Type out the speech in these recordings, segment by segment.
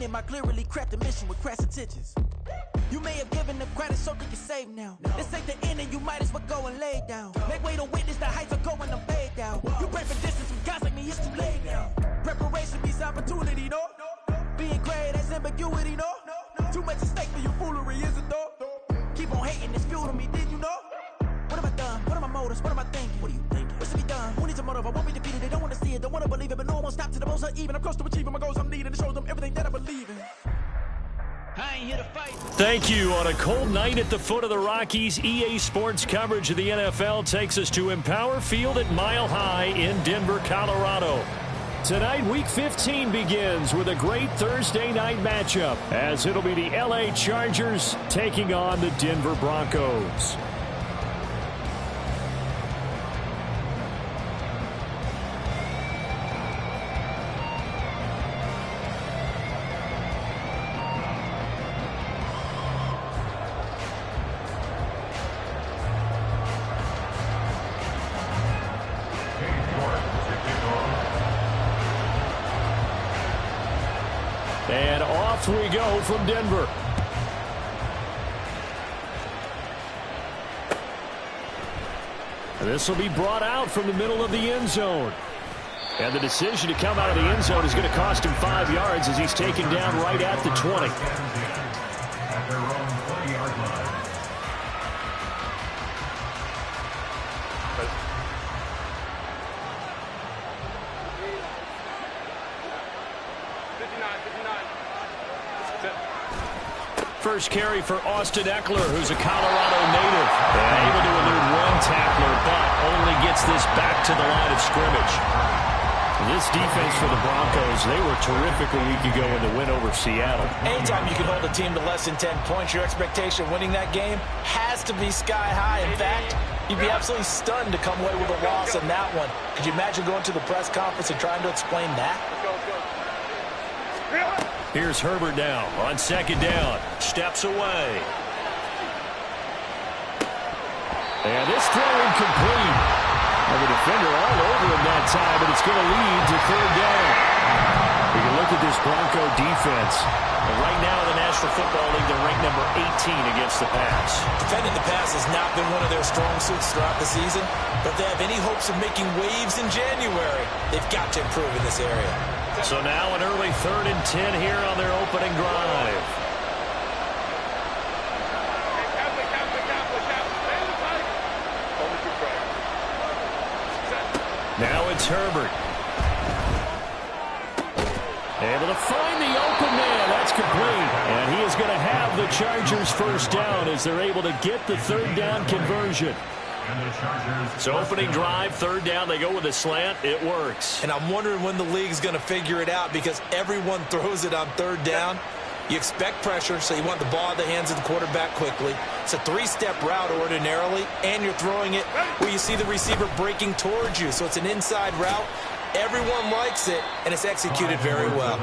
him, I clearly cracked the mission with crass intentions. You may have given them credit so they can save now. This ain't the end and you might as well go and lay down. Make way to witness the heights are going to fade down. You pray for distance from guys like me, it's too late now. Preparation beats opportunity, no? Being great, that's ambiguity, no? Too much at stake for your foolery, is it though? Keep on hating, it's fuel to me, did you know? What have I done? What are my motives? What am I thinking? What are you thinking? What's to be done? Who needs a motive? I won't be defeated. They don't want to see it, don't want to believe it, but no one won't stop to the most even. I'm close to achieving my goals. I'm needing to show them everything that I believe in. I ain't here to fight. Thank you. On a cold night at the foot of the Rockies, EA Sports coverage of the NFL takes us to Empower Field at Mile High in Denver, Colorado. Tonight, Week 15 begins with a great Thursday night matchup, as it'll be the LA Chargers taking on the Denver Broncos. And off we go from Denver. This will be brought out from the middle of the end zone. And the decision to come out of the end zone is going to cost him 5 yards as he's taken down right at the 20. At their own 20-yard line. First carry for Austin Eckler, who's a Colorado native. And able to elude one tackler, but only gets this back to the line of scrimmage. This defense for the Broncos, they were terrific a week ago in the win over Seattle. Anytime you can hold a team to less than 10 points, your expectation of winning that game has to be sky high. In fact, you'd be absolutely stunned to come away with a loss in that one. Could you imagine going to the press conference and trying to explain that? Here's Herbert now on second down. Steps away. And this throw incomplete. And the defender all over him that time, but it's going to lead to third down. We can look at this Bronco defense. And right now in the National Football League, they're ranked number 18 against the pass. Defending the pass has not been one of their strong suits throughout the season, but they have any hopes of making waves in January. They've got to improve in this area. So now an early 3rd and 10 here on their opening drive. Now it's Herbert. Able to find the open man. That's complete. And he is going to have the Chargers first down as they're able to get the third down conversion. So opening drive, third down, they go with a slant. It works. And I'm wondering when the league's going to figure it out because everyone throws it on third down. You expect pressure, so you want the ball in the hands of the quarterback quickly. It's a 3-step route ordinarily, and you're throwing it where you see the receiver breaking towards you. So it's an inside route. Everyone likes it, and it's executed very well.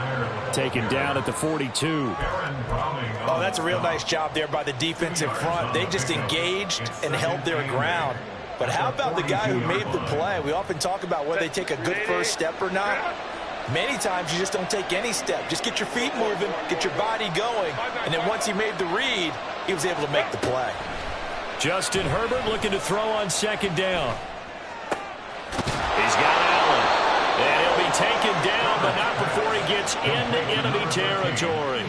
Taken down at the 42. Oh, that's a real nice job there by the defense in front. They just engaged and held their ground. But how about the guy who made the play? We often talk about whether they take a good first step or not. Many times you just don't take any step. Just get your feet moving, get your body going, and then once he made the read, he was able to make the play. Justin Herbert looking to throw on second down. He's got Allen. And he'll be taken down, but not before he gets into enemy territory.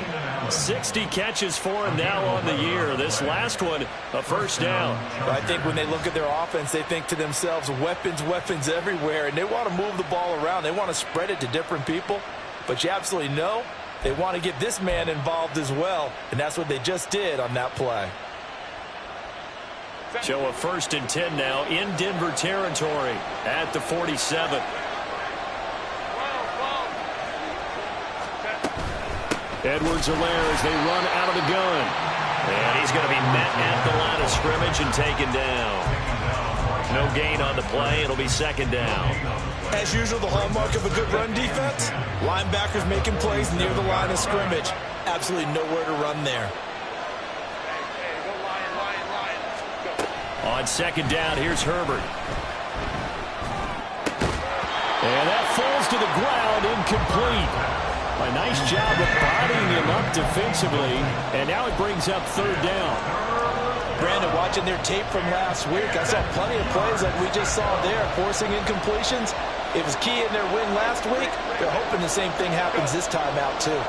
60 catches for him now on the year. This last one, a first down. I think when they look at their offense, they think to themselves, weapons, weapons everywhere, and they want to move the ball around. They want to spread it to different people, but you absolutely know they want to get this man involved as well, and that's what they just did on that play. So a 1st and 10 now in Denver territory at the 47. Edwards-Helaire as they run out of the gun. And he's going to be met at the line of scrimmage and taken down. No gain on the play. It'll be second down. As usual, the hallmark of a good run defense, linebackers making plays near the line of scrimmage. Absolutely nowhere to run there. On second down, here's Herbert. And that falls to the ground, incomplete. A nice job of bodying it defensively, and now it brings up third down. Brandon, watching their tape from last week, I saw plenty of plays like we just saw there, forcing incompletions. It was key in their win last week. They're hoping the same thing happens this time out, too.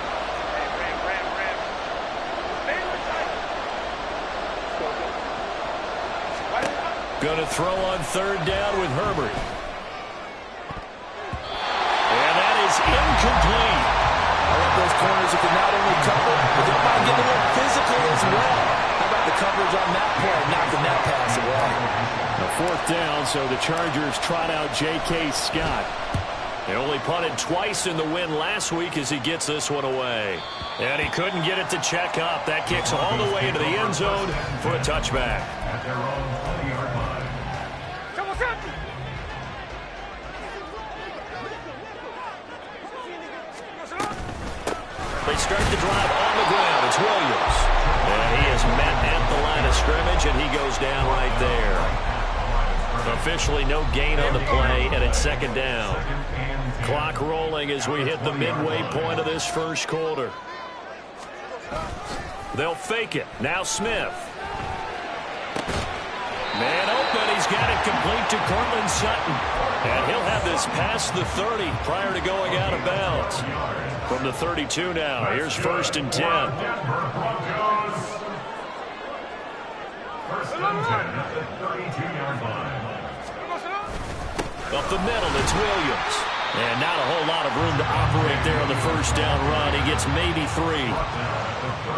Going to throw on third down with Herbert. And that is incomplete. I like those corners who can not only cover, but they might get a little physical as well. How about the coverage on that play, knocking that pass away? A fourth down, so the Chargers trot out J.K. Scott. They only punted twice in the win last week as he gets this one away. And he couldn't get it to check up. That kicks all the way into the end zone for a touchback. At their own 20-yard line. They start the drive on the ground. It's Williams. And he is met at the line of scrimmage, and he goes down right there. Officially no gain on the play, and it's second down. Clock rolling as we hit the midway point of this first quarter. They'll fake it. Now Smith. Man open. He's got it complete to Courtland Sutton. And he'll have this past the 30 prior to going out of bounds. From the 32 now. Here's first and 10. Denver Broncos. First and 10 at the 32-yard line. Up the middle, it's Williams. And not a whole lot of room to operate there on the first down run. He gets maybe 3.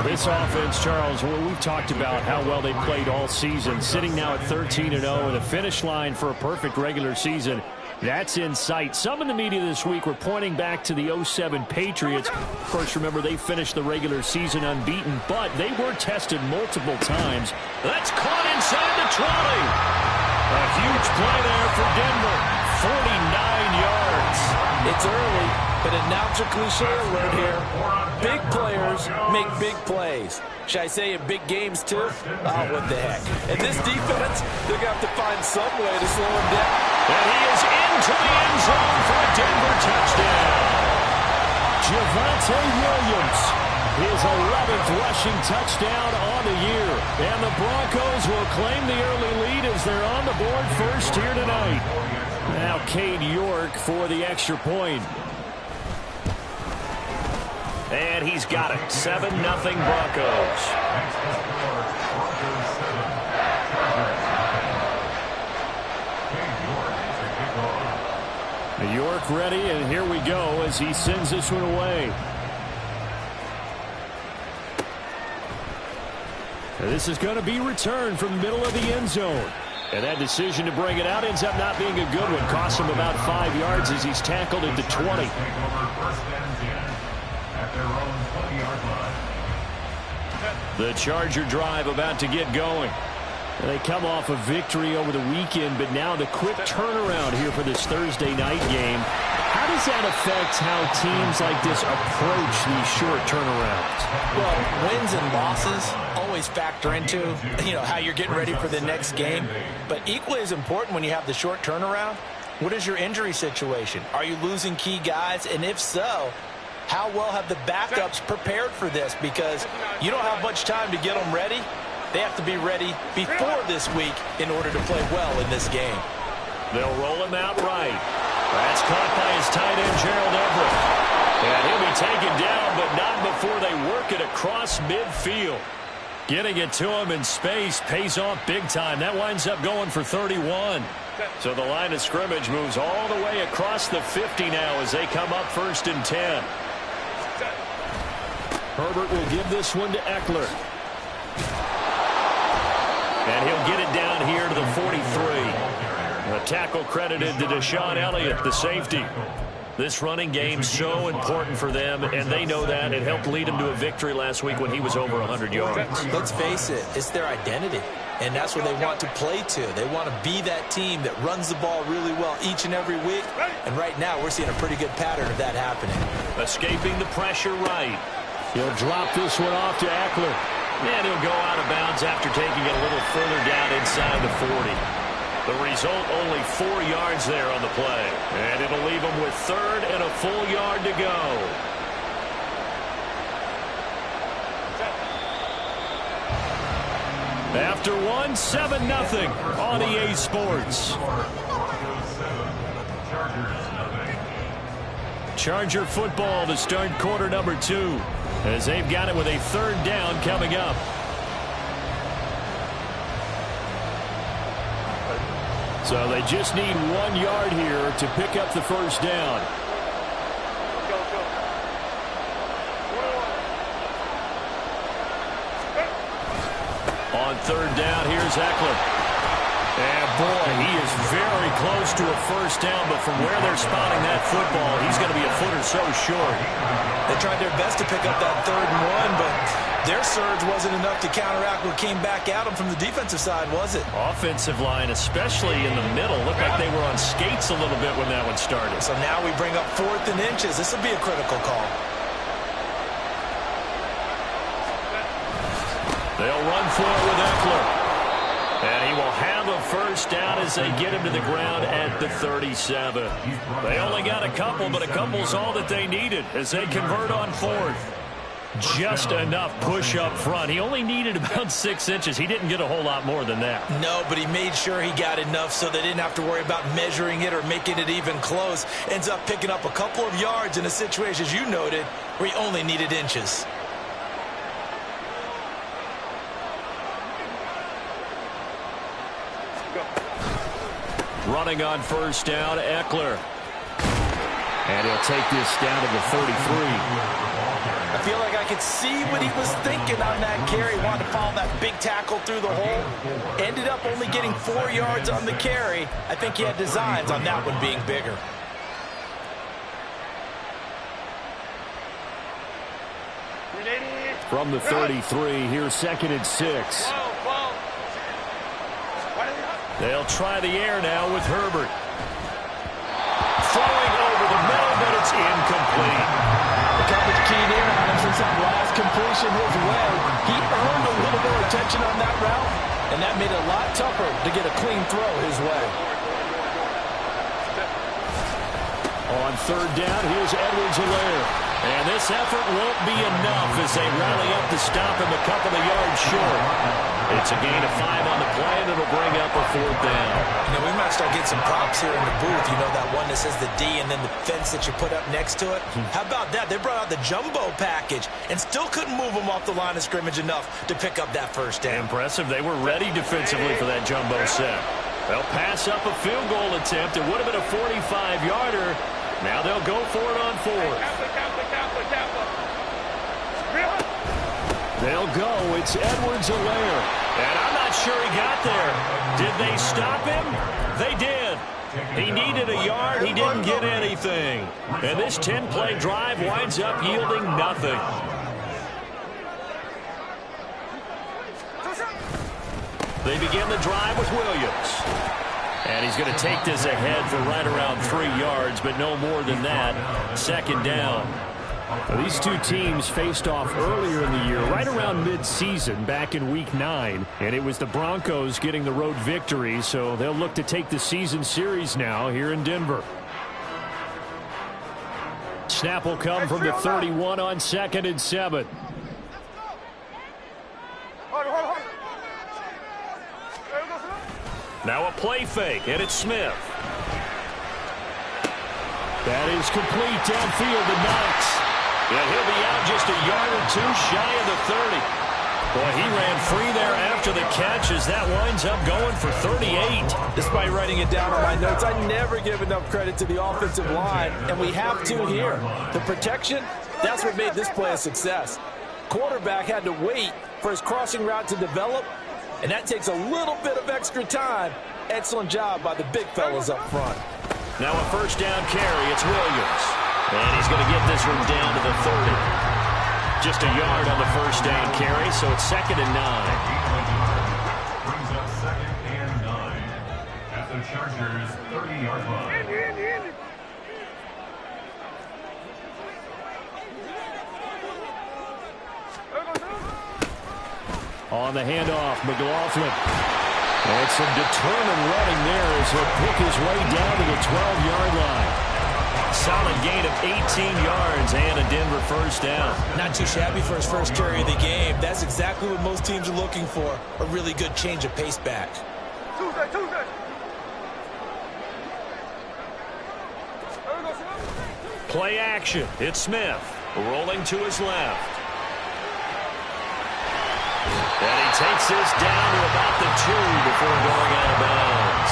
This offense, Charles, we've talked about how well they played all season. Sitting now at 13-0 and a finish line for a perfect regular season. That's in sight. Some in the media this week were pointing back to the 07 Patriots. Of course, remember, they finished the regular season unbeaten, but they were tested multiple times. That's caught inside the 20. A huge play there for Denver. 49 yards. It's early, but announcer cliche alert here. Big players make big plays. Should I say in big games, too? Oh, what the heck. And this defense, they're going to have to find some way to slow him down. And he is into the end zone for a Denver touchdown. Javonte Williams, his 11th rushing touchdown on the year. And the Broncos will claim the early lead as they're on the board first here tonight. Now Cade York for the extra point. And he's got it. 7-0 Broncos. York ready, and here we go as he sends this one away. And this is going to be returned from the middle of the end zone. And that decision to bring it out ends up not being a good one. Costs him about 5 yards as he's tackled at the 20. The Charger drive about to get going. And they come off a victory over the weekend, but now the quick turnaround here for this Thursday night game. How does that affect how teams like this approach these short turnarounds? Well, wins and losses always factor into, how you're getting ready for the next game. But equally as important when you have the short turnaround, what is your injury situation? Are you losing key guys? And if so, how well have the backups prepared for this? Because you don't have much time to get them ready. They have to be ready before this week in order to play well in this game. They'll roll him out right. That's caught by his tight end, Gerald Everett. And he'll be taken down, but not before they work it across midfield. Getting it to him in space pays off big time. That winds up going for 31. So the line of scrimmage moves all the way across the 50 now as they come up first and 10. Herbert will give this one to Eckler. And he'll get it down here to the 43. A tackle credited to Deshaun Elliott, the safety. This running game so important for them, and they know that. It helped lead them to a victory last week when he was over 100 yards. Let's face it, it's their identity, and that's what they want to play to. They want to be that team that runs the ball really well each and every week, and right now we're seeing a pretty good pattern of that happening. Escaping the pressure right. He'll drop this one off to Eckler. And he'll go out of bounds after taking it a little further down inside the 40. The result, only 4 yards there on the play. And it'll leave him with third and a full yard to go. After one, 7-0 on EA Sports. Charger football to start quarter number 2 as they've got it with a 3rd down coming up. So they just need 1 yard here to pick up the 1st down. On 3rd down, here's Eckler. And boy, he is very close to a 1st down, but from where they're spotting that football, he's going to be a foot or so short. They tried their best to pick up that 3rd and 1, but their surge wasn't enough to counteract what came back at them from the defensive side, was it? Offensive line, especially in the middle, looked like they were on skates a little bit when that one started. So now we bring up 4th and inches. This will be a critical call. They'll run for it with Eckler. And he will have a 1st down as they get him to the ground at the 37. They only got a couple, but a couple's all that they needed as they convert on 4th. Just enough push up front. He only needed about 6 inches. He didn't get a whole lot more than that. No, but he made sure he got enough so they didn't have to worry about measuring it or making it even close. Ends up picking up a couple of yards in a situation, as you noted, where he only needed inches. Running on 1st down, Eckler. And he'll take this down to the 33. I feel like I could see what he was thinking on that carry. Wanted to follow that big tackle through the hole. Ended up only getting 4 yards on the carry. I think he had designs on that one being bigger. From the 33, here's 2nd and 6. They'll try the air now with Herbert. Throwing over the middle, but it's incomplete. The coverage keyed in on him since that last completion his way. He earned a little more attention on that route, and that made it a lot tougher to get a clean throw his way. On 3rd down, here's Edwards-Helaire. And this effort won't be enough as they rally up to stop him a couple of yards short. It's a gain of 5 on the play, and it'll bring up a 4th down. You know, we might start getting some props here in the booth. You know, that one that says the D and then the fence that you put up next to it? How about that? They brought out the jumbo package and still couldn't move them off the line of scrimmage enough to pick up that 1st down. Impressive. They were ready defensively for that jumbo set. They'll pass up a field goal attempt. It would have been a 45-yarder. Now they'll go for it on 4th. They'll go. It's Edwards-Helaire. And I'm not sure he got there. Did they stop him? They did. He needed a yard. He didn't get anything. And this 10-play drive winds up yielding nothing. They begin the drive with Williams. And he's going to take this ahead for right around 3 yards, but no more than that. 2nd down. Now, these two teams faced off earlier in the year, right around mid-season, back in Week 9. And it was the Broncos getting the road victory, so they'll look to take the season series now here in Denver. Snap will come from the 31 on 2nd and 7. Now a play fake, and it's Smith. That is complete downfield to Knox. And he'll be out just a yard or 2 shy of the 30. Boy, he ran free there after the catch as that winds up going for 38. Despite writing it down on my notes, I never give enough credit to the offensive line, and we have to here. The protection, that's what made this play a success. Quarterback had to wait for his crossing route to develop, and that takes a little bit of extra time. Excellent job by the big fellas up front. Now a 1st down carry. It's Williams. And he's going to get this one down to the 30. Just a yard on the 1st down carry, so it's 2nd and 9. Brings up 2nd and 9 at the Chargers' 30-yard line. On the handoff, McLaughlin. And some determined running there as he'll pick his way down to the 12-yard line. Solid gain of 18 yards and a Denver first down. Not too shabby for his first carry of the game. That's exactly what most teams are looking for. A really good change of pace back. Play action. It's Smith rolling to his left. And he takes this down to about the 2 before going out of bounds.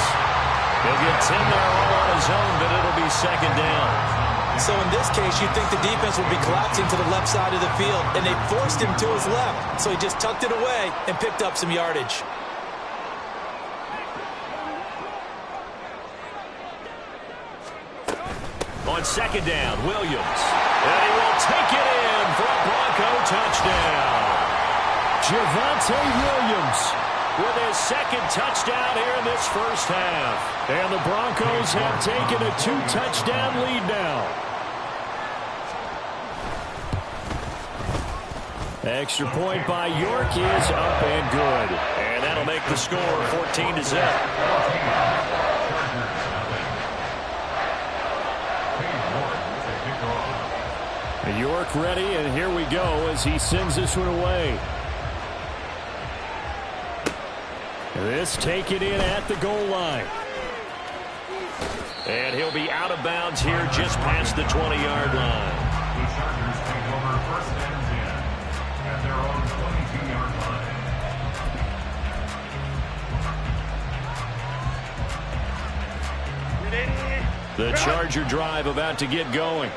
He'll get 10 there all on his own, but it'll be second down. So in this case, you'd think the defense would be collapsing to the left side of the field, and they forced him to his left. So he just tucked it away and picked up some yardage. On second down, Williams. And he will take it in for a Bronco touchdown. Javonte Williams with his second touchdown here in this first half. And the Broncos have taken a 2-touchdown lead now. Extra point by York is up and good. And that'll make the score 14-0. York ready, and here we go as he sends this one away. This taken in at the goal line. And he'll be out of bounds here just past the 20-yard line. The Chargers take over first and 10 at their own 22-yard line. The Charger drive about to get going.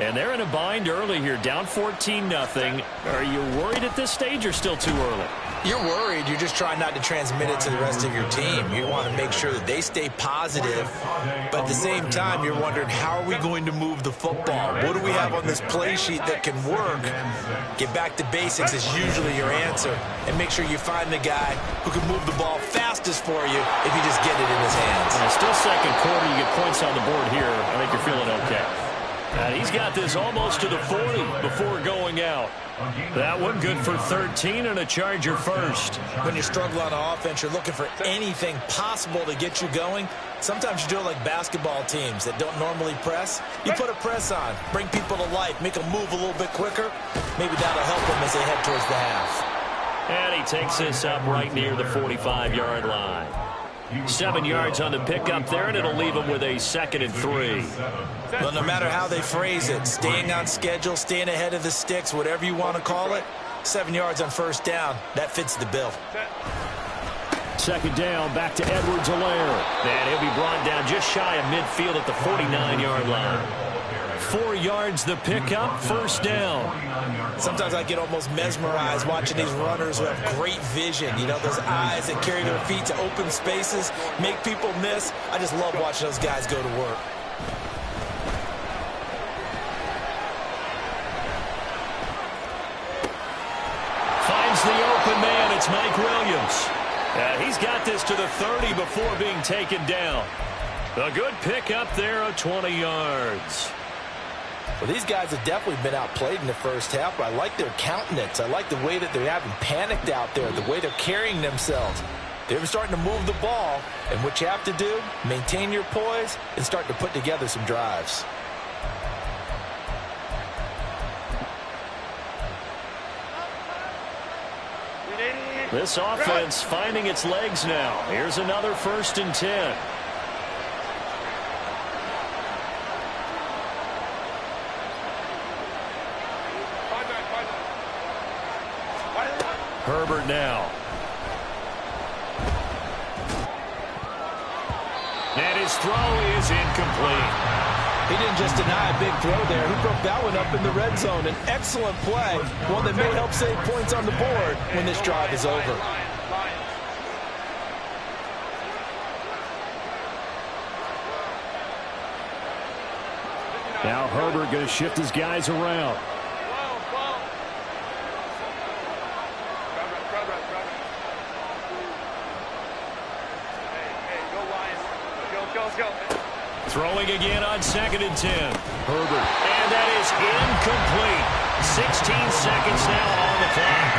And they're in a bind early here, down 14-0. Are you worried at this stage or still too early? You're worried. You're just trying not to transmit it to the rest of your team. You want to make sure that they stay positive. But at the same time, you're wondering, how are we going to move the football? What do we have on this play sheet that can work? Get back to basics is usually your answer. And make sure you find the guy who can move the ball fastest for you if you just get it in his hands. Still second quarter. You get points on the board here. I think you're feeling okay. And he's got this almost to the 40 before going out. That one good for 13 and a Charger first. When you struggle on offense, you're looking for anything possible to get you going. Sometimes you do it like basketball teams that don't normally press. You put a press on, bring people to life, make them move a little bit quicker. Maybe that'll help them as they head towards the half. And he takes this up right near the 45-yard line. 7 yards on the pickup there, and it'll leave him with a 2nd and 3. Well, no matter how they phrase it, staying on schedule, staying ahead of the sticks, whatever you want to call it, 7 yards on first down, that fits the bill. Second down, back to Edwards-Helaire. And he'll be brought down just shy of midfield at the 49-yard line. 4 yards the pickup, first down. Sometimes I get almost mesmerized watching these runners who have great vision. You know, those eyes that carry their feet to open spaces, make people miss. I just love watching those guys go to work. Finds the open man. It's Mike Williams. He's got this to the 30 before being taken down. A good pickup there of 20 yards. Well, these guys have definitely been outplayed in the first half, but I like their countenance. I like the way that they haven't panicked out there, the way they're carrying themselves. They're starting to move the ball, and what you have to do, maintain your poise and start to put together some drives. This offense finding its legs now. Here's another 1st and 10. Herbert now. And his throw is incomplete. He didn't just deny a big throw there. He broke that one up in the red zone. An excellent play, one that may help save points on the board when this drive is over. Now Herbert going to shift his guys around. Throwing again on 2nd and 10. Herbert. And that is incomplete. 16 seconds now on the clock.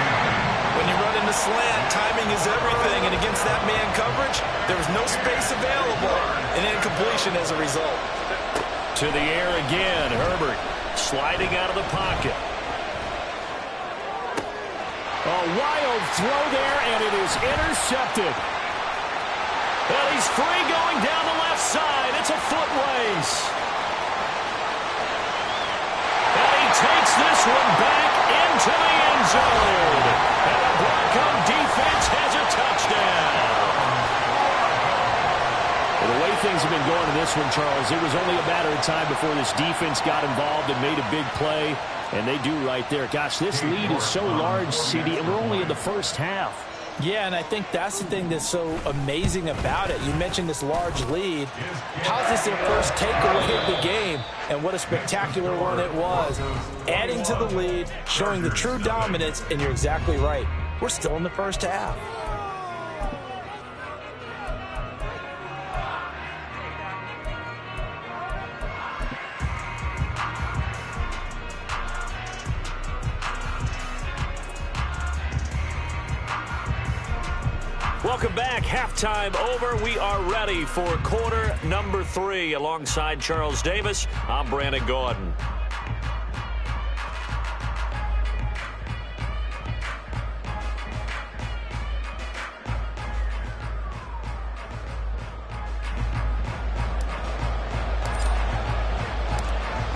When you run in the slant, timing is everything. And against that man coverage, there was no space available. And incompletion as a result. To the air again. Herbert sliding out of the pocket. A wild throw there, and it is intercepted. Well, he's free going down the left side. It's a foot race. And he takes this one back into the end zone. And the Bronco defense has a touchdown. Well, the way things have been going in this one, Charles, it was only a matter of time before this defense got involved and made a big play. And they do right there. Gosh, this lead is so large, CD, and we're only in the first half. Yeah, and I think that's the thing that's so amazing about it. You mentioned this large lead. How's this their first takeaway of the game? And what a spectacular one it was. Adding to the lead, showing the true dominance, and you're exactly right. We're still in the first half. Welcome back. Halftime over. We are ready for quarter number 3. Alongside Charles Davis, I'm Brandon Gordon.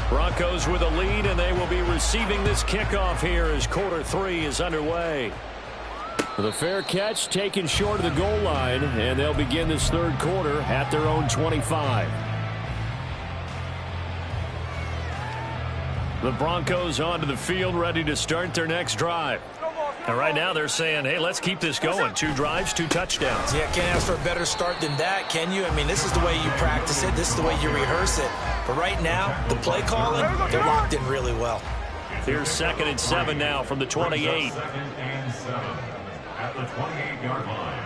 Broncos with a lead, and they will be receiving this kickoff here as quarter 3 is underway. The fair catch taken short of the goal line, and they'll begin this third quarter at their own 25. The Broncos onto the field, ready to start their next drive. And right now they're saying, hey, let's keep this going. 2 drives, 2 touchdowns. Yeah, can't ask for a better start than that, can you? I mean, this is the way you practice it. This is the way you rehearse it. But right now, the play calling, they're locked in really well. Here's 2nd and 7 now from the 28. 2nd and 7 at the 28-yard line.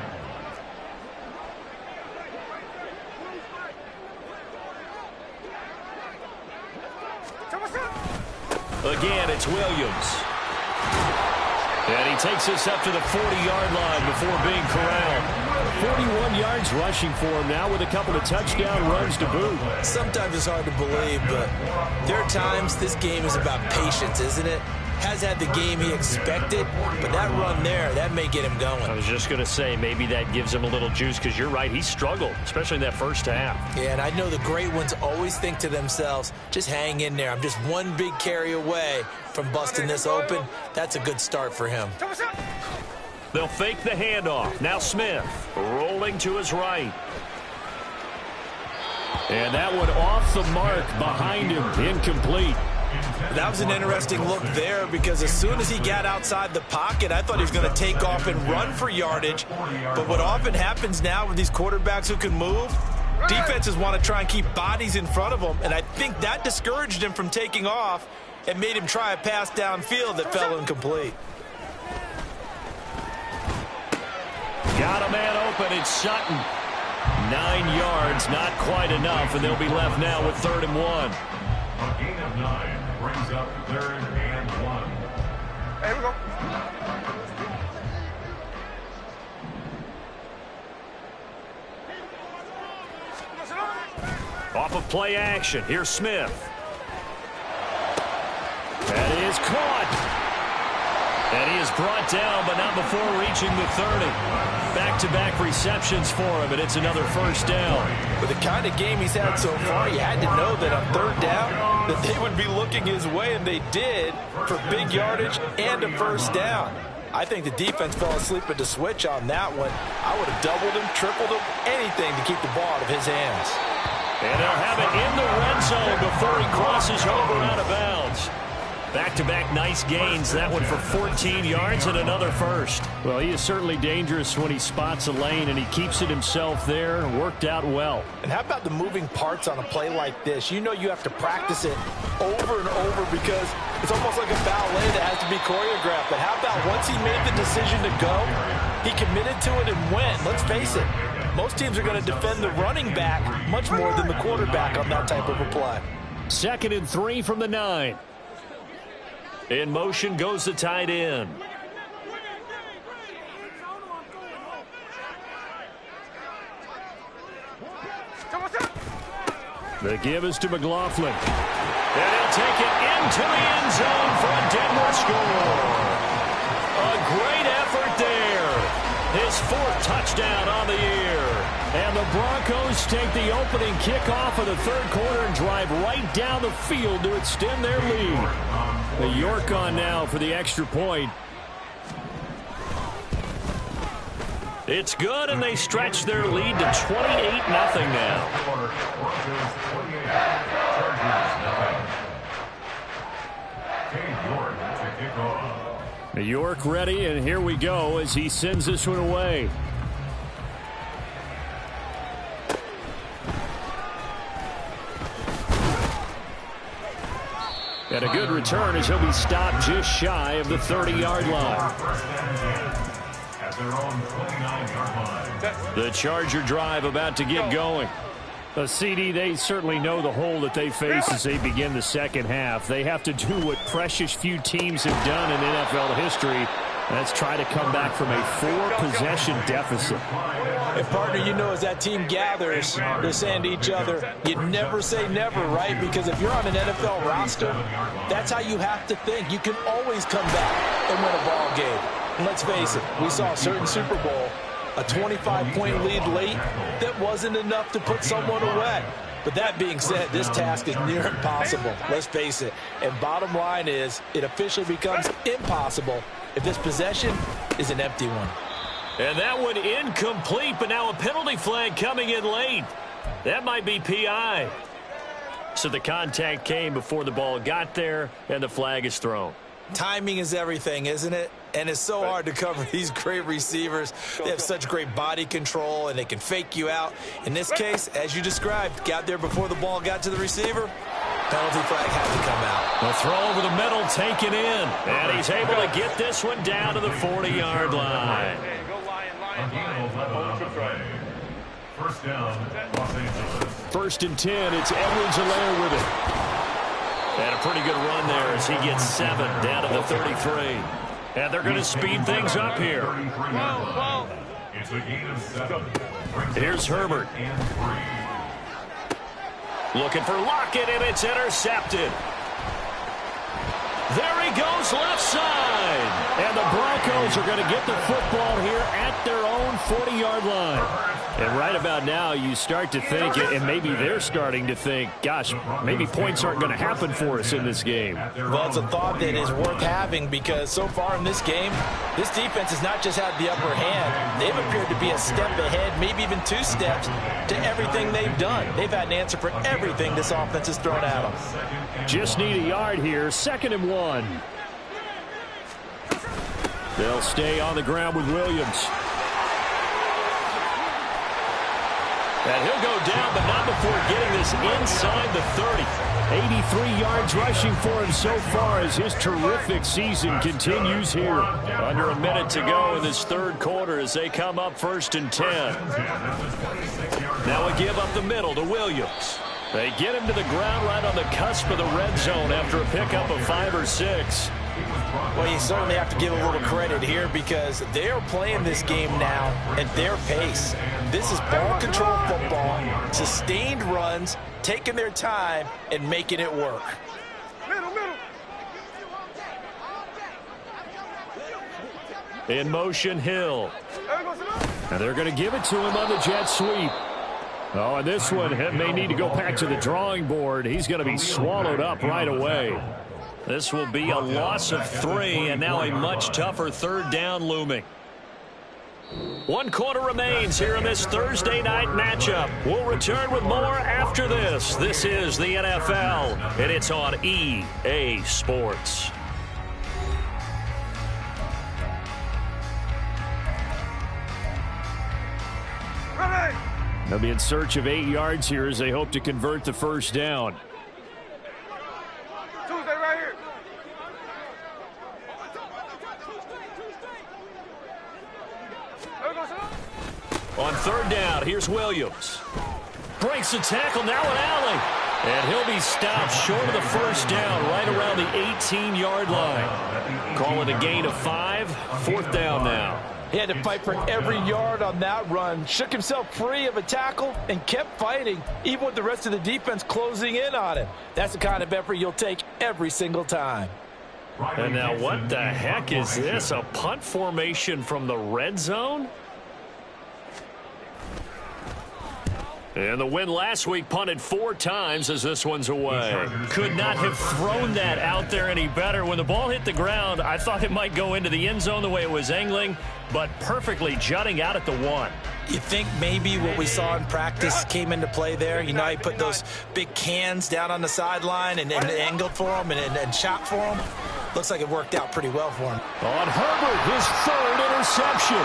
Again, it's Williams. And he takes us up to the 40-yard line before being corralled. 41 yards rushing for him now with a couple of touchdown runs to boot. Sometimes it's hard to believe, but there are times this game is about patience, isn't it? Has had the game he expected, but that run there, that may get him going. I was just going to say, maybe that gives him a little juice, because you're right, he struggled, especially in that first half. Yeah, and I know the great ones always think to themselves, just hang in there. I'm just one big carry away from busting this open. That's a good start for him. They'll fake the handoff. Now Smith rolling to his right. And that one off the mark behind him, incomplete. That was an interesting look there, because as soon as he got outside the pocket, I thought he was going to take off and run for yardage. But what often happens now with these quarterbacks who can move, defenses want to try and keep bodies in front of them, and I think that discouraged him from taking off and made him try a pass downfield that fell incomplete. Got a man open. It's Sutton. 9 yards, not quite enough, and they'll be left now with 3rd and 1. A gain of 9 brings up 3rd and 1. Here we go. Off of play action. Here's Smith. That is caught. And he is brought down, but not before reaching the 30. Back-to-back receptions for him, and it's another first down. With the kind of game he's had so far, you had to know that on 3rd down that they would be looking his way, and they did, for big yardage and a first down. I think the defense fell asleep at the switch on that one. I would have doubled him, tripled him, anything to keep the ball out of his hands. And they'll have it in the red zone before he crosses over out of bounds. Back-to-back nice gains. That one for 14 yards and another first. Well, he is certainly dangerous when he spots a lane, and he keeps it himself there. Worked out well. And how about the moving parts on a play like this? You know you have to practice it over and over, because it's almost like a ballet that has to be choreographed. But how about once he made the decision to go, he committed to it and went. Let's face it, most teams are going to defend the running back much more than the quarterback on that type of a play. 2nd and 3 from the 9. In motion goes the tight end. The give is to McLaughlin. And he'll take it into the end zone for a Denver score. A great effort there. His fourth touchdown on the year. And the Broncos take the opening kickoff of the third quarter and drive right down the field to extend their lead. The York on now for the extra point. It's good, and they stretch their lead to 28-0 now. New York ready, and here we go as he sends this one away. And a good return as he'll be stopped just shy of the 30-yard line. The Charger drive about to get going. CD, they certainly know the hole that they face as they begin the second half. They have to do what precious few teams have done in NFL history. That's try to come back from a 4-possession deficit. And, partner, you know, as that team gathers, they're saying to each other, you never say never, right? Because if you're on an NFL roster, that's how you have to think. You can always come back and win a ball game. And let's face it, we saw a certain Super Bowl, a 25-point lead late, that wasn't enough to put someone away. But that being said, this task is near impossible. Let's face it. And bottom line is, it officially becomes impossible if this possession is an empty one. And that one incomplete, but now a penalty flag coming in late. That might be PI. So the contact came before the ball got there, and the flag is thrown. Timing is everything, isn't it? And it's so hard to cover these great receivers. They have such great body control, and they can fake you out. In this case, as you described, got there before the ball got to the receiver. Penalty flag had to come out. The throw over the middle taken in. And he's able to get this one down to the 40-yard line. First down, Los Angeles. 1st and 10. It's Edwards-Helaire with it. And a pretty good run there as he gets 7 down to the 33. And they're going to speed things up here. It's a gain of 7. Here's Herbert. Looking for Lockett, and it's intercepted. There he goes, left side. And the Broncos are going to get the football here at their own 40-yard line. And right about now, you start to think, and maybe they're starting to think, gosh, maybe points aren't going to happen for us in this game. Well, it's a thought that is worth having because so far in this game, this defense has not just had the upper hand. They've appeared to be a step ahead, maybe even 2 steps to everything they've done. They've had an answer for everything this offense has thrown at them. Just need a yard here, 2nd and 1. They'll stay on the ground with Williams. And he'll go down, but not before getting this inside the 30. 83 yards rushing for him so far as his terrific season continues here. Under a minute to go in this third quarter as they come up 1st and 10. Now a give up the middle to Williams. They get him to the ground right on the cusp of the red zone after a pickup of 5 or 6. Well, you certainly have to give a little credit here because they are playing this game now at their pace. This is ball control football, sustained runs, taking their time, and making it work. In motion, Hill. And they're going to give it to him on the jet sweep. Oh, and this one may need to go back to the drawing board. He's going to be swallowed up right away. This will be a loss of 3, and now a much tougher 3rd down looming. 1 quarter remains here in this Thursday night matchup. We'll return with more after this. This is the NFL, and it's on EA Sports. They'll be in search of 8 yards here as they hope to convert the 1st down. On 3rd down, here's Williams. Breaks the tackle, now an alley. And he'll be stopped short of the 1st down, right around the 18-yard line. Call it a gain of 5, 4th down now. He had to fight for every yard on that run, shook himself free of a tackle, and kept fighting, even with the rest of the defense closing in on him. That's the kind of effort you'll take every single time. And now what the heck is this? A punt formation from the red zone? And the win last week punted 4 times as this one's away. Could not have thrown that out there any better. When the ball hit the ground, I thought it might go into the end zone the way it was angling, but perfectly jutting out at the 1. You think maybe what we saw in practice came into play there? You know, he put those big cans down on the sideline and angled for them and shot for them. Looks like it worked out pretty well for him. On Herbert, his 3rd interception.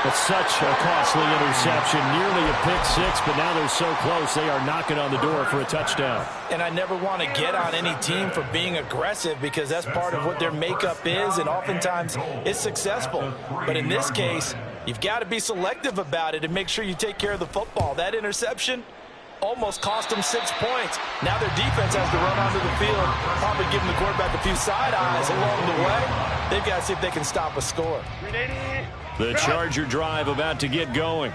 It's such a costly interception, nearly a pick-6, but now they're so close they are knocking on the door for a touchdown. And I never want to get on any team for being aggressive because that's part of what their makeup is, and oftentimes it's successful. But in this case, you've got to be selective about it and make sure you take care of the football. That interception almost cost them 6 points. Now their defense has to run onto the field, probably giving the quarterback a few side eyes along the way. They've got to see if they can stop a score. The Charger drive about to get going.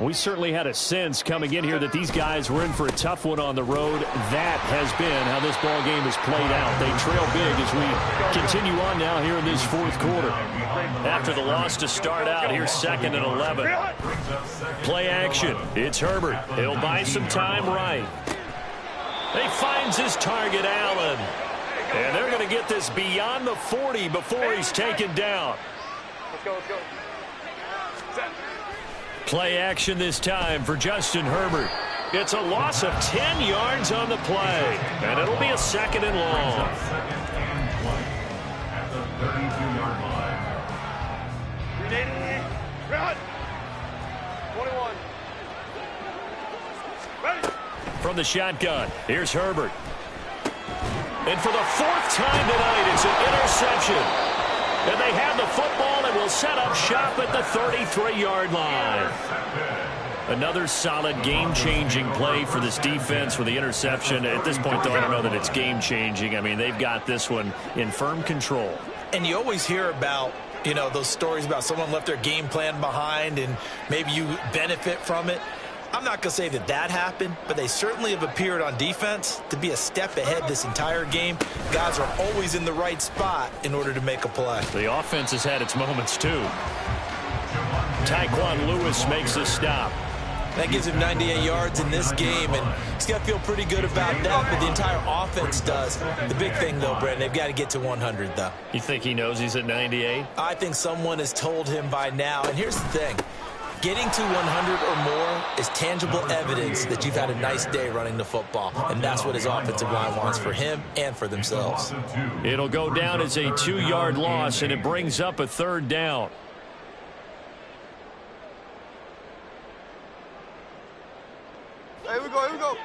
We certainly had a sense coming in here that these guys were in for a tough one on the road. That has been how this ball game has played out. They trail big as we continue on now here in this 4th quarter. After the loss to start out, here's 2nd and 11. Play action. It's Herbert. He'll buy some time right. He finds his target, Allen. And they're going to get this beyond the 40 before he's taken down. Let's go, let's go. Play action this time for Justin Herbert. It's a loss of 10 yards on the play, and it'll be a 2nd and long. At the 32-yard line. Run. 21. Ready. From the shotgun, here's Herbert. And for the 4th time tonight, it's an interception. And they have the football and will set up shop at the 33-yard line. Another solid game-changing play for this defense with the interception. At this point, though, I don't know that it's game-changing. I mean, they've got this one in firm control. And you always hear about, you know, those stories about someone left their game plan behind and maybe you benefit from it. I'm not going to say that that happened, but they certainly have appeared on defense to be a step ahead this entire game. Guys are always in the right spot in order to make a play. The offense has had its moments, too. Tyquan Lewis makes the stop. That gives him 98 yards in this game, and he's got to feel pretty good about that, but the entire offense does. The big thing, though, Brent, they've got to get to 100, though. You think he knows he's at 98? I think someone has told him by now, and here's the thing. Getting to 100 or more is tangible evidence that you've had a nice day running the football, and that's what his offensive line wants for him and for themselves. It'll go down as a 2-yard loss, and it brings up a 3rd down. Here we go, here we go.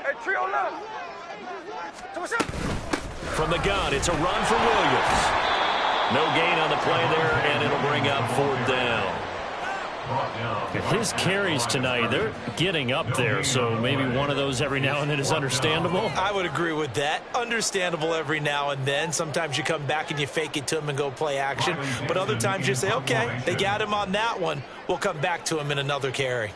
Hey, trio left. From the gun, it's a run for Williams. No gain on the play there, and it'll bring up 4th down. His carries tonight, they're getting up there, so maybe one of those every now and then is understandable. I would agree with that. Understandable every now and then. Sometimes you come back and you fake it to him and go play action. But other times you say, okay, they got him on that one. We'll come back to him in another carry.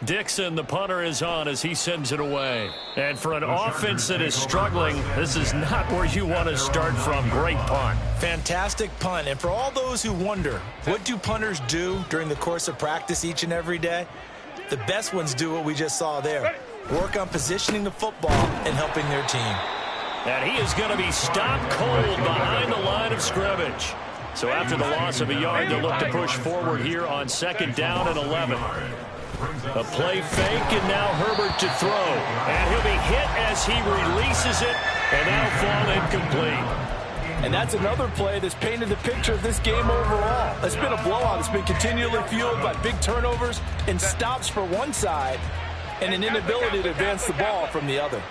Dixon, the punter, is on as he sends it away. And for an offense that is struggling, this is not where you want to start from. Great punt. Fantastic punt. And for all those who wonder, what do punters do during the course of practice each and every day? The best ones do what we just saw there. Work on positioning the football and helping their team. And he is going to be stopped cold behind the line of scrimmage. So after the loss of a yard, they'll look to push forward here on 2nd down and 11. A play fake, and now Herbert to throw. And he'll be hit as he releases it, and that'll fall incomplete. And that's another play that's painted the picture of this game overall. It's been a blowout. It's been continually fueled by big turnovers and stops for one side and an inability to advance the ball from the other.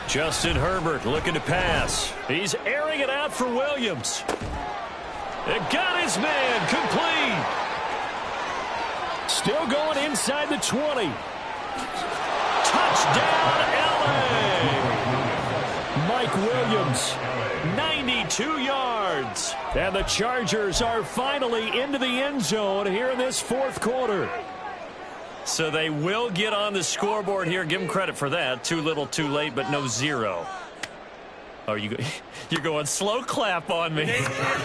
Justin Herbert looking to pass. He's airing it out for Williams. It got his man complete. Still going inside the 20. Touchdown, LA! Mike Williams, 92 yards. And the Chargers are finally into the end zone here in this fourth quarter. So they will get on the scoreboard here. Give them credit for that. Too little, too late, but no zero. Oh, you're going slow clap on me.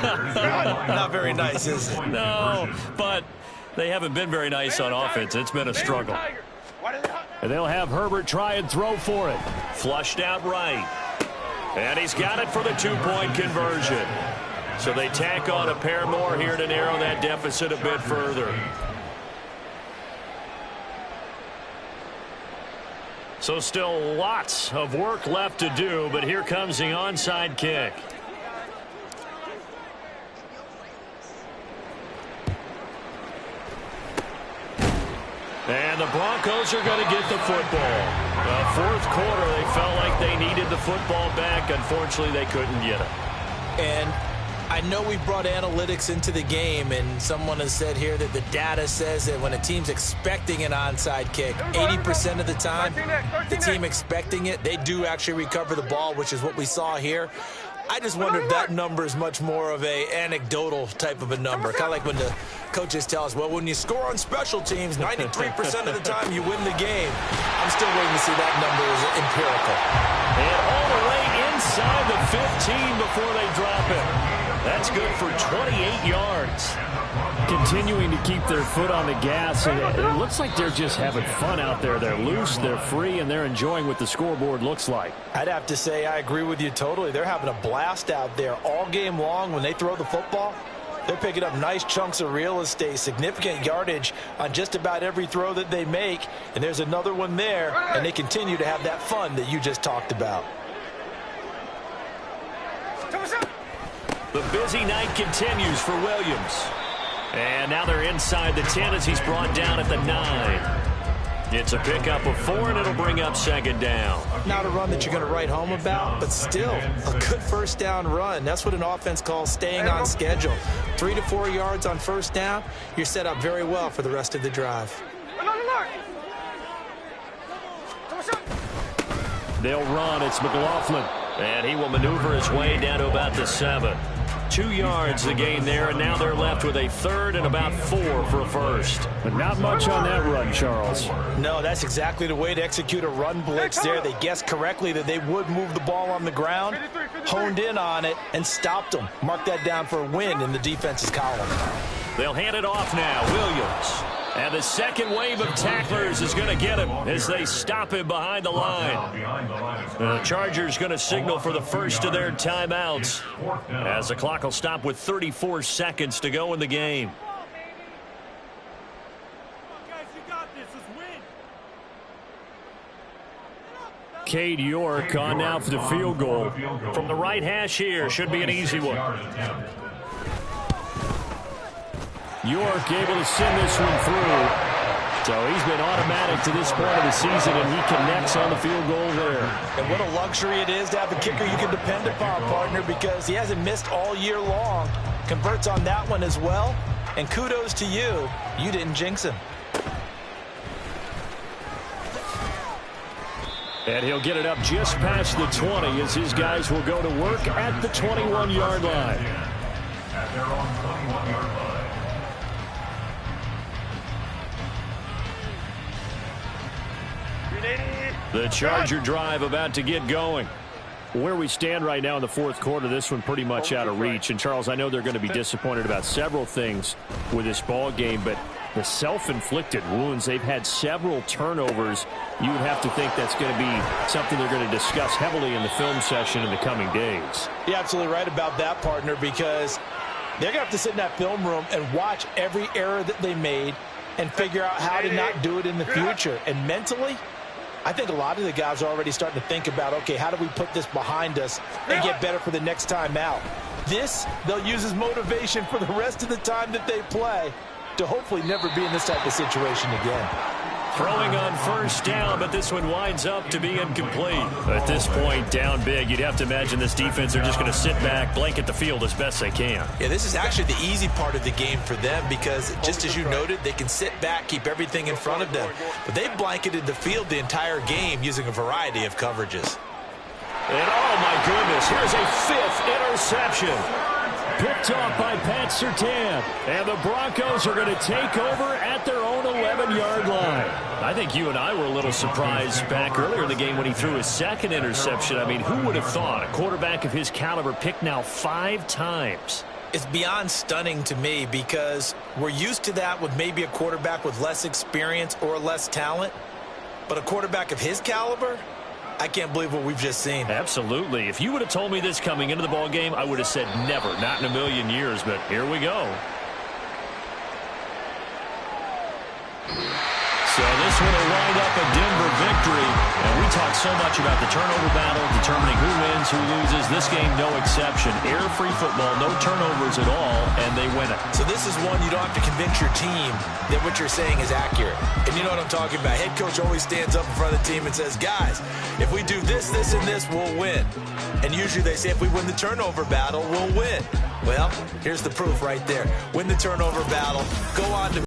Not very nice, is it? No, but they haven't been very nice on offense. It's been a struggle. And they'll have Herbert try and throw for it. Flushed out right. And he's got it for the two-point conversion. So they tack on a pair more here to narrow that deficit a bit further. So still lots of work left to do, but here comes the onside kick. And the Broncos are going to get the football. Fourth quarter, they felt like they needed the football back. Unfortunately, they couldn't get it. And I know we brought analytics into the game, and someone has said here that the data says that when a team's expecting an onside kick, 80% of the time, the team expecting it, they do actually recover the ball, which is what we saw here. I just wonder if that number is much more of a anecdotal type of a number. Kind of like when the coaches tell us, well, when you score on special teams, 93% of the time you win the game. I'm still waiting to see that number as empirical. And all the way inside the 15 before they drop it. That's good for 28 yards. Continuing to keep their foot on the gas, and it looks like they're just having fun out there. They're loose, they're free, and they're enjoying what the scoreboard looks like. I'd have to say I agree with you totally. They're having a blast out there all game long when they throw the football. They're picking up nice chunks of real estate, significant yardage on just about every throw that they make. And there's another one there, and they continue to have that fun that you just talked about. The busy night continues for Williams. And now they're inside the 10 as he's brought down at the 9. It's a pickup of 4, and it'll bring up second down. Not a run that you're going to write home about, but still a good first down run. That's what an offense calls staying on schedule. 3 to 4 yards on first down, you're set up very well for the rest of the drive. They'll run. It's McLaughlin. And he will maneuver his way down to about the 7. 2 yards the gain there, and now they're left with a third and about 4 for a first. But not much on that run, Charles. No, that's exactly the way to execute a run blitz there. They guessed correctly that they would move the ball on the ground, honed in on it, and stopped them. Mark that down for a win in the defense's column. They'll hand it off now. Williams. And the second wave of tacklers is going to get him as they stop him behind the line. The Chargers going to signal for the first of their timeouts as the clock will stop with 34 seconds to go in the game. Cade York on now for the field goal. From the right hash here, should be an easy one. York able to send this one through. So he's been automatic to this point of the season, and he connects on the field goal there. And what a luxury it is to have a kicker you can depend upon, partner, because he hasn't missed all year long. Converts on that one as well. And kudos to you. You didn't jinx him. And he'll get it up just past the 20 as his guys will go to work at the 21-yard line. At their own 21-yard line. The Charger drive about to get going. Where we stand right now in the fourth quarter, this one pretty much out of reach. And, Charles, I know they're going to be disappointed about several things with this ball game, but the self-inflicted wounds, they've had several turnovers. You would have to think that's going to be something they're going to discuss heavily in the film session in the coming days. You're absolutely right about that, partner, because they're going to have to sit in that film room and watch every error that they made and figure out how to not do it in the future. And mentally, I think a lot of the guys are already starting to think about, okay, how do we put this behind us and get better for the next time out? This, they'll use as motivation for the rest of the time that they play to hopefully never be in this type of situation again. Throwing on first down, but this one winds up to be incomplete. At this point, down big, you'd have to imagine this defense are just going to sit back, blanket the field as best they can. Yeah, this is actually the easy part of the game for them because, just as you noted, they can sit back, keep everything in front of them. But they've blanketed the field the entire game using a variety of coverages. And oh my goodness, here's a 5th interception. Picked off by Pat Surtain. And the Broncos are going to take over at their own 11-yard line. I think you and I were a little surprised back earlier in the game when he threw his 2nd interception. I mean, who would have thought a quarterback of his caliber picked now 5 times? It's beyond stunning to me because we're used to that with maybe a quarterback with less experience or less talent. But a quarterback of his caliber, I can't believe what we've just seen. Absolutely. If you would have told me this coming into the ball game, I would have said never, not in a million years, but here we go. So this one will wind up a Denver victory. And we talk so much about the turnover battle, determining who wins, who loses. This game, no exception. Air-free football, no turnovers at all, and they win it. So this is one you don't have to convince your team that what you're saying is accurate. And you know what I'm talking about. Head coach always stands up in front of the team and says, guys, if we do this, this, and this, we'll win. And usually they say if we win the turnover battle, we'll win. Well, here's the proof right there. Win the turnover battle. Go on to